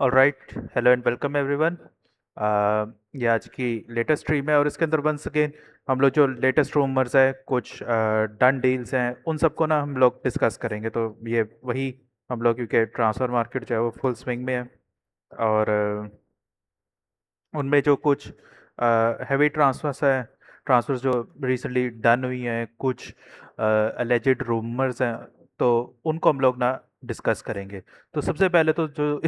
Alright, hello and welcome everyone. ये आज की लेटेस्ट स्ट्रीम है और इसके अंदर वंस अगेन हम लोग जो लेटेस्ट रूमर्स है, कुछ डन डील्स हैं, उन सबको ना हम लोग डिस्कस करेंगे। तो ये वही हम लोग, क्योंकि ट्रांसफ़र मार्केट जो है वो फुल स्विंग में है और उनमें जो कुछ हैवी ट्रांसफर्स जो रिसेंटली डन हुई हैं, कुछ अलेजिड रूमर्स हैं, तो उनको हम लोग ना डिस्कस करेंगे। तो सबसे पहले तो जो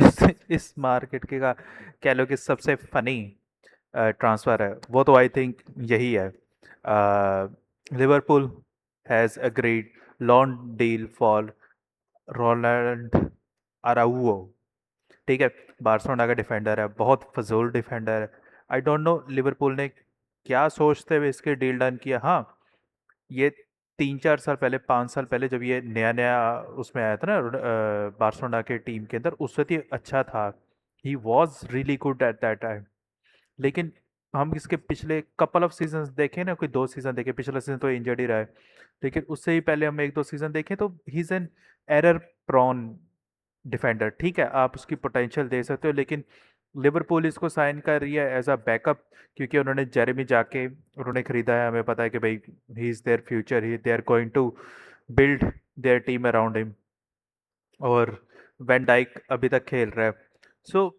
इस मार्केट के का कह लो कि सबसे फनी ट्रांसफ़र है, वो तो आई थिंक यही है। Liverpool has agreed loan deal for Ronald Araujo. ठीक है, बार्सिलोना का डिफेंडर है, बहुत फजूल डिफेंडर है। आई डोंट नो लिवरपूल ने क्या सोचते हुए इसके डील डन किया। हाँ, ये 3-4 साल पहले, 5 साल पहले जब ये नया नया उसमें आया था ना बार्सिलोना के टीम के अंदर, उस वक्त ये अच्छा था। He was really good at that time. लेकिन हम इसके पिछले कपल ऑफ सीजन्स देखें ना, कोई 2 सीज़न देखे, पिछला सीजन तो इंजर्ड ही रहा है, लेकिन उससे ही पहले हम 1-2 सीज़न देखें तो he is an error prone defender. ठीक है, आप उसकी पोटेंशियल दे सकते हो, लेकिन लिवरपूल इसको साइन कर रही है एज अ बैकअप, क्योंकि उन्होंने जेरेमी जाके उन्होंने खरीदा है। हमें पता है कि भाई he is their future, he they are going to build their team around him. और वैन डाइक अभी तक खेल रहा है। सो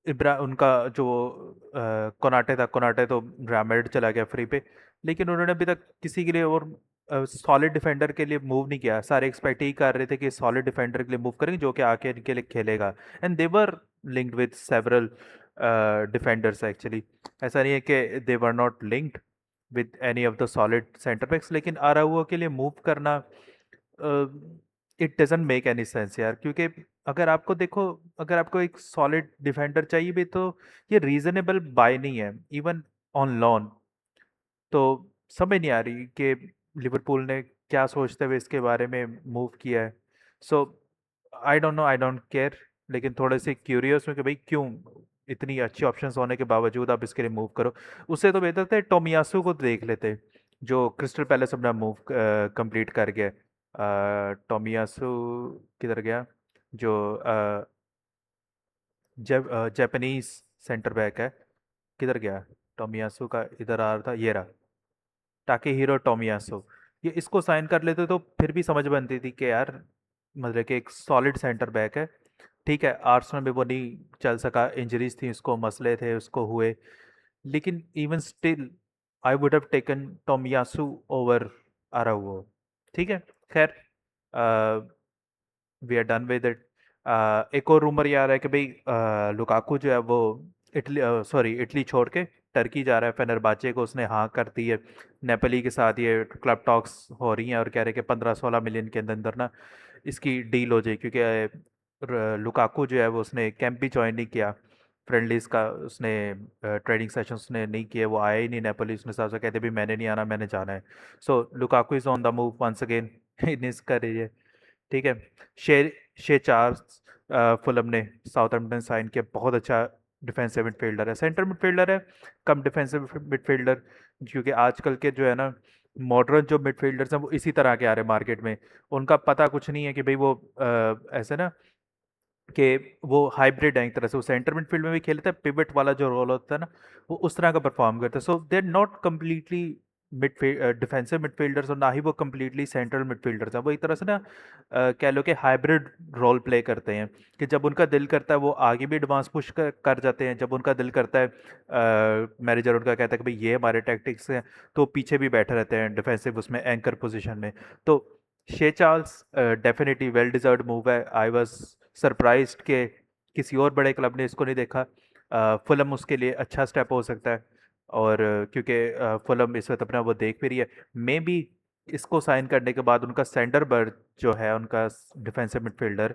इब्रा उनका जो कोनाटे था, कोनाटे तो रियल मैड्रिड चला गया फ्री पे, लेकिन उन्होंने अभी तक किसी के लिए और सॉलिड डिफेंडर के लिए मूव नहीं किया। सारे एक्सपेक्ट ही कर रहे थे कि सॉलिड डिफेंडर के लिए मूव करेंगे जो कि आके इनके लिए खेलेगा। And they were linked with several defenders actually. ऐसा नहीं है कि they were not linked with any of the solid centre backs, लेकिन आराउओ के लिए मूव करना it doesn't make any sense यार। क्योंकि अगर आपको देखो, अगर आपको एक सॉलिड डिफेंडर चाहिए भी, तो ये रीजनेबल बाय नहीं है इवन ऑन लोन। तो समझ नहीं आ रही कि लिवरपूल ने क्या सोचते हुए इसके बारे में मूव किया है। So I don't know, I don't care, लेकिन थोड़े से क्यूरियस हूँ कि भाई क्यों इतनी अच्छी ऑप्शंस होने के बावजूद आप इसके लिए मूव करो। उससे तो बेहतर थे टोमियासू को देख लेते, जो क्रिस्टल पैलेस अपना मूव कंप्लीट कर गया। टोमियासू किधर गया? जो जापानीज सेंटर बैक है, किधर गया? टोमियासू का इधर आ रहा था, ये रहा, टाकेहिरो टोमियासू। ये इसको साइन कर लेते तो फिर भी समझ बनती थी कि यार, मतलब कि एक सॉलिड सेंटर बैक है। ठीक है, आर्सेनल में वो नहीं चल सका, इंजरीज थी उसको, मसले थे उसको हुए, लेकिन even still I would have taken Tomiyasu over Araujo. ठीक है, खैर, we are done with it. एक और रूमर ये आ रहा है कि भाई लुकाकू जो है वो इटली, सॉरी, इटली छोड़ के टर्की जा रहा है। फेनरबाचे को उसने हाँ कर दी है। नेपोली के साथ ये क्लब टॉक्स हो रही हैं और कह रहे हैं कि 15-16 मिलियन के अंदर अंदर ना इसकी डील हो जाए, क्योंकि लुकाकू जो है वो उसने कैंप भी ज्वाइन नहीं किया, फ्रेंडलीज का उसने ट्रेनिंग सेशन उसने नहीं किए, वो आया ही नहीं नेपोली। उसने साफ साफ कहते भी मैंने नहीं आना, मैंने जाना है। So Lukaku is on the move once again in his career. ठीक है, शे शे चार्ल्स फुलम ने साउथहैम्पटन साइन किया, बहुत अच्छा डिफेंसिव मिडफील्डर है, सेंटर मिडफील्डर है, कम डिफेंसिव मिडफील्डर। क्योंकि आजकल के जो है ना मॉडर्न जो मिडफील्डर्स हैं वो इसी तरह के आ रहे हैं मार्केट में। उनका पता कुछ नहीं है कि भाई वो ऐसे ना कि वो हाइब्रिड है एक तरह से, वो सेंटर मिडफील्ड में भी खेलता है, पिवट वाला जो रोल होता है ना, वो उस तरह का परफॉर्म करता है। So they are not completely defensive midfielders, और ना ही वो कम्प्लीटली सेंट्रल मिडफील्डर्स हैं। वो एक तरह से ना कह लो कि हाइब्रिड रोल प्ले करते हैं, कि जब उनका दिल करता है वो आगे भी एडवांस पुश कर जाते हैं, जब उनका दिल करता है मैनेजर उनका कहता है कि भाई ये हमारे टैक्टिक्स हैं, तो पीछे भी बैठे रहते हैं डिफेंसिव उसमें एंकर पोजीशन में। तो Shea Charles definitely well deserved move है। आई वाज सरप्राइज्ड के किसी और बड़े क्लब ने इसको नहीं देखा। फुलम उसके लिए अच्छा स्टेप हो सकता है, और क्योंकि फुलम इस वक्त अपना वो देख भी रही है, मे बी इसको साइन करने के बाद उनका सेंडरबर्ग जो है उनका डिफेंसिव मिडफील्डर,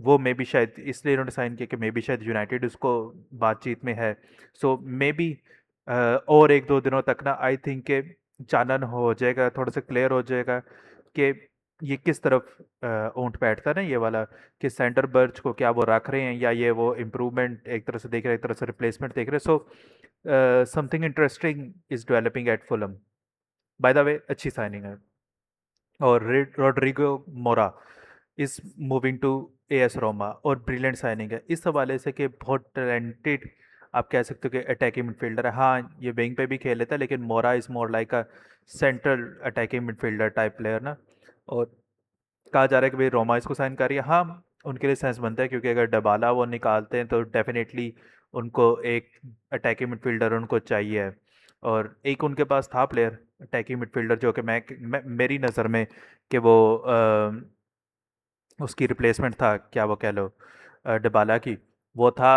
वो मे बी शायद इसलिए इन्होंने साइन किया कि मे बी शायद यूनाइटेड उसको बातचीत में है। सो मे बी और 1-2 दिनों तक ना आई थिंक के चानन हो जाएगा, थोड़ा सा क्लियर हो जाएगा कि ये किस तरफ ऊंट बैठता है ना, ये वाला, कि सेंटर बर्ज को क्या वो रख रहे हैं या ये वो इम्प्रूवमेंट एक तरह से देख रहे हैं, एक तरह से रिप्लेसमेंट देख रहे हैं। So something interesting is developing at Fulham. By the way, अच्छी साइनिंग है। और Rodrigo Mora is moving to AS Roma, और ब्रिलियंट साइनिंग है इस हवाले से कि बहुत टैलेंटेड आप कह सकते हो कि अटैकिंग मिडफील्डर है। हाँ, ये विंग पे भी खेल लेता है, लेकिन मोरा is more like a central attacking midfielder type player ना। और कहा जा रहा है कि भाई रोमा इसको साइन कर रही है। हाँ, उनके लिए सेंस बनता है, क्योंकि अगर डबाला वो निकालते हैं तो डेफिनेटली उनको एक अटैकिंग मिडफील्डर उनको चाहिए है। और एक उनके पास था प्लेयर अटैकिंग मिडफील्डर जो कि मेरी नज़र में कि वो उसकी रिप्लेसमेंट था, क्या वो कह लो डिबाला की, वो था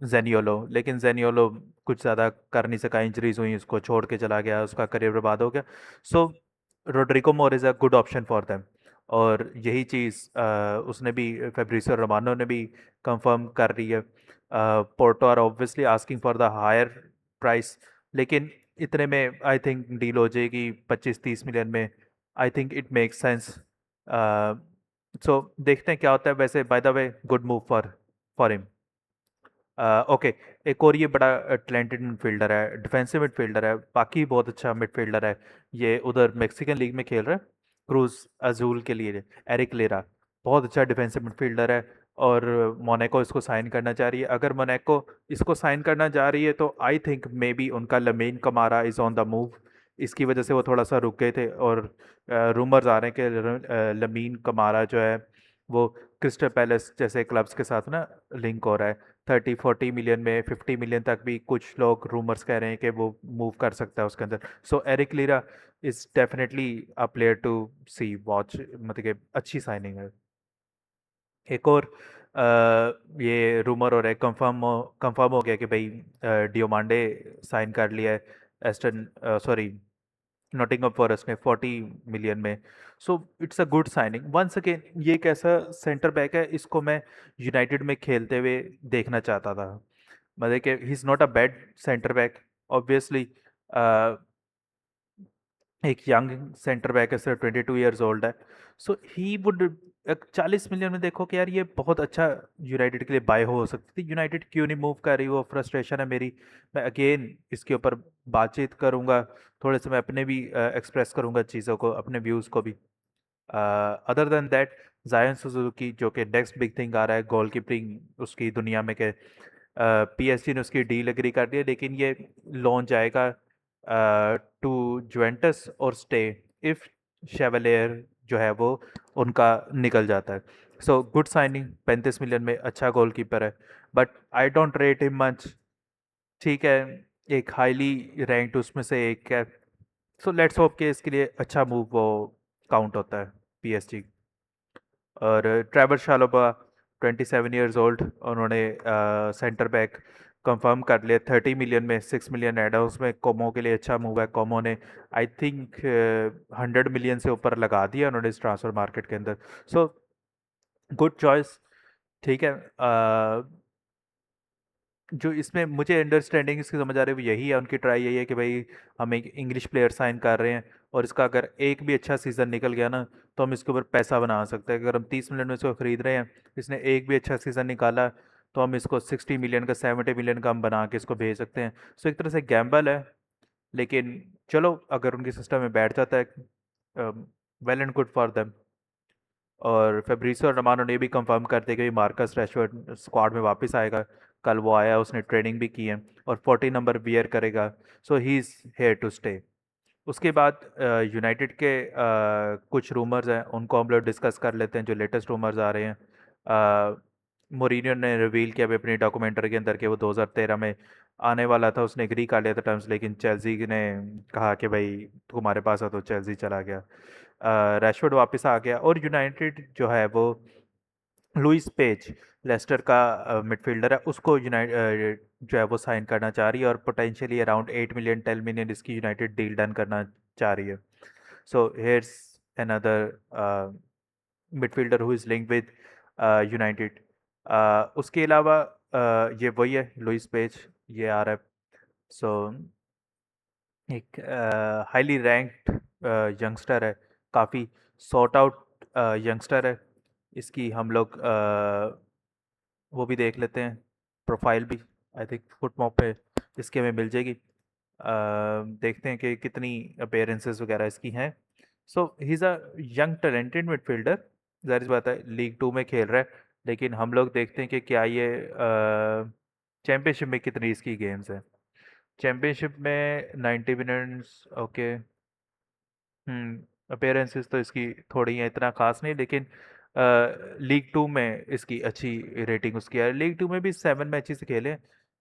जेनियोलो। लेकिन जेनियोलो कुछ ज़्यादा कर नहीं सका, इंजरीज हुई, उसको छोड़ के चला गया, उसका करियर बर्बाद हो गया। So Rodrigo more is a good option for them. और यही चीज़ उसने भी, फेब्रिसियो रोमानो ने भी कंफर्म कर रही है। Porto are obviously asking for the higher price, लेकिन इतने में आई थिंक डील हो जाएगी 25-30 मिलियन में। I think it makes sense. So देखते हैं क्या होता है। वैसे by the way good move for him. Okay, एक और ये बड़ा टैलेंटेड मिडफील्डर है, डिफेंसिव मिडफील्डर है, बाकी बहुत अच्छा मिडफील्डर है। ये उधर मेक्सिकन लीग में खेल रहा है, क्रूज अजूल के लिए, एरिक लेरा। बहुत अच्छा डिफेंसिव मिडफील्डर है। और मोनाको इसको साइन करना चाह रही है। अगर मोनाको इसको साइन करना चाह रही है तो आई थिंक मे बी उनका Lamine Camara is on the move. इसकी वजह से वो थोड़ा सा रुक गए थे। और रूमर्स आ रहे हैं कि लमीन कमारा जो है वो क्रिस्टल पैलेस जैसे क्लब्स के साथ ना लिंक हो रहा है। 30-40 मिलियन में, 50 मिलियन तक भी कुछ लोग रूमर्स कह रहे हैं कि वो मूव कर सकता है उसके अंदर। So Eric Lira is definitely a player to see watch, मतलब कि अच्छी साइनिंग है। एक और ये रूमर हो रहा है, कंफर्म हो गया कि भाई डियोमांडे साइन कर लिया है एस्टन, सॉरी, नॉटिंघम फॉरेस्ट में 40 मिलियन में। So it's a good signing once again. ये एक ऐसा सेंटर बैक है, इसको मैं यूनाइटेड में खेलते हुए देखना चाहता था। मतलब कि he is not a bad centre back obviously. एक यंग सेंटर बैक है, सिर्फ 22 ईयर्स ओल्ड है। सो ही वुड 40 मिलियन में देखो कि यार ये बहुत अच्छा यूनाइटेड के लिए बाय हो सकती थी। यूनाइटेड क्यों नहीं मूव कर रही, वो फ्रस्ट्रेशन है मेरी। मैं अगेन इसके ऊपर बातचीत करूंगा, थोड़े से मैं अपने भी एक्सप्रेस करूंगा चीज़ों को, अपने व्यूज़ को भी। अदर देन दैट, जायन सुजुकी जो कि नेक्स्ट बिग थिंग आ रहा है गोल कीपिंग उसकी दुनिया में, के पीएसजी ने उसकी डील एग्री कर दी है, लेकिन ये लोन जाएगा टू जुवेंटस और स्टे इफ शेवलियर जो है वो उनका निकल जाता है। सो गुड साइनिंग, 35 मिलियन में अच्छा गोलकीपर है, but I don't rate him much. ठीक है, एक हाईली रैंक्ड उसमें से एक है। सो लेट्स होप कि इसके लिए अच्छा मूव वो काउंट होता है पीएसजी। और ट्रेवर शालोबा, 27 ईयर्स ओल्ड, उन्होंने सेंटर बैक कंफर्म कर लिया 30 मिलियन में, 6 मिलियन एड है उसमें। कोमो के लिए अच्छा मूव है। कोमो ने आई थिंक 100 मिलियन से ऊपर लगा दिया उन्होंने इस ट्रांसफर मार्केट के अंदर। So good choice. ठीक है, जो इसमें मुझे अंडरस्टैंडिंग इसकी समझ आ रही है वो यही है, उनकी ट्राई यही है कि भाई हम एक इंग्लिश प्लेयर साइन कर रहे हैं, और इसका अगर एक भी अच्छा सीज़न निकल गया ना तो हम इसके ऊपर पैसा बना सकते हैं। अगर हम 30 मिलियन में इसको ख़रीद रहे हैं, इसने एक भी अच्छा सीज़न निकाला, तो हम इसको 60 मिलियन का, 70 मिलियन का हम बना के इसको भेज सकते हैं। सो एक तरह से गैम्बल है, लेकिन चलो अगर उनके सिस्टम में बैठ जाता है, well and good for them. और फेब्रिसियो रोमानो ने भी कंफर्म कर दिया कि मार्कस रैशवर्ड स्क्वाड में वापस आएगा। कल वो आया, उसने ट्रेनिंग भी की है और 40 नंबर वियर करेगा। So he is here to stay. उसके बाद यूनाइटेड के कुछ रूमर्स हैं, उनको हम लोग डिस्कस कर लेते हैं, जो लेटेस्ट रूमर्स आ रहे हैं। मोरिनियो ने रिवील किया अभी अपनी डॉक्यूमेंट्री के अंदर कि वो 2013 में आने वाला था, उसने एग्री कर लिया था टर्म्स, लेकिन चेल्सी ने कहा कि भाई तुम्हारे पास है, तो चेल्सी चला गया। रैशवर्ड वापस आ गया, और यूनाइटेड जो है वो लुइस पेज, लेस्टर का मिडफील्डर है, उसको यूनाइटेड जो है वो साइन करना चाह रही है, और पोटेंशियली अराउंड 8 मिलियन 10 मिलियन इसकी यूनाइटेड डील डन करना चाह रही है। So here's another midfielder who is link with United. उसके अलावा ये वही है, लुइस पेज, ये आ रहा है। सो एक हाईली रैंक्ड यंगस्टर है, काफ़ी सॉर्ट आउट यंगस्टर है। इसकी हम लोग वो भी देख लेते हैं, प्रोफाइल भी आई थिंक फुटमॉप पे इसके हमें मिल जाएगी। देखते हैं कि कितनी अपेयरेंसेस वगैरह इसकी हैं। So he is a young talented midfielder, ज़ाहिर सी बात है लीग टू में खेल रहा है, लेकिन हम लोग देखते हैं कि क्या ये चैम्पियनशिप में कितनी इसकी गेम्स हैं। चैम्पियनशिप में 90 मिनट्स, ओके। अपेयरेंसेस तो इसकी थोड़ी हैं, इतना खास नहीं, लेकिन लीग टू में इसकी अच्छी रेटिंग उसकी है। लीग टू में भी 7 मैचेस खेले,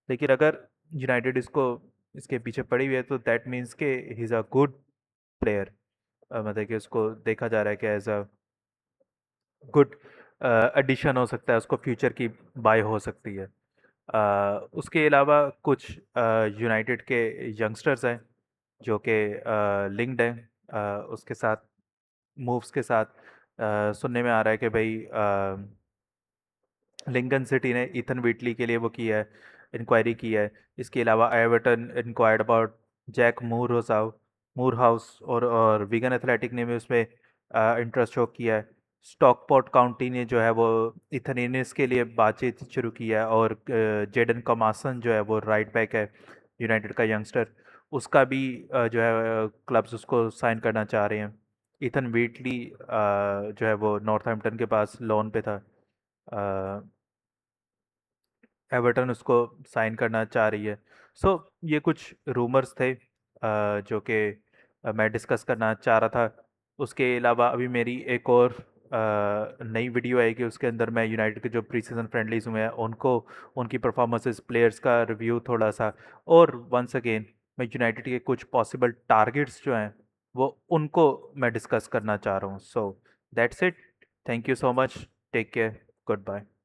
लेकिन अगर यूनाइटेड इसको इसके पीछे पड़ी हुई है तो दैट मीन्स के ही इज़ अ गुड प्लेयर। मतलब कि उसको देखा जा रहा है कि एज अ गुड एडिशन हो सकता है, उसको फ्यूचर की बाय हो सकती है। उसके अलावा कुछ यूनाइटेड के यंगस्टर्स हैं जो कि लिंक्ड हैं उसके साथ, मूव्स के साथ। सुनने में आ रहा है कि भाई लिंकन सिटी ने ईथन व्हीटली के लिए वो किया है, इंक्वायरी की है। इसके अलावा Everton enquired about Jack Moorhouse, और विगन एथलेटिक ने भी उसमें इंटरेस्ट शो किया है। स्टॉकपोर्ट काउंटी ने जो है वो इथन इनिस के लिए बातचीत शुरू की है, और जेडन कमासन जो है वो राइट बैक है यूनाइटेड का यंगस्टर, उसका भी जो है क्लब्स उसको साइन करना चाह रहे हैं। इथन व्हीटली जो है वो नॉर्थहैम्पटन के पास लोन पे था, एवर्टन उसको साइन करना चाह रही है। सो ये कुछ रूमर्स थे जो कि मैं डिस्कस करना चाह रहा था। उसके अलावा अभी मेरी एक और नई वीडियो आएगी, उसके अंदर मैं यूनाइटेड के जो प्री सीजन फ्रेंडलीज हुए हैं उनको, उनकी परफॉर्मेंसेस, प्लेयर्स का रिव्यू थोड़ा सा, और वंस अगेन मैं यूनाइटेड के कुछ पॉसिबल टारगेट्स जो हैं वो उनको मैं डिस्कस करना चाह रहा हूँ। So that's it. Thank you so much. Take care. Good bye.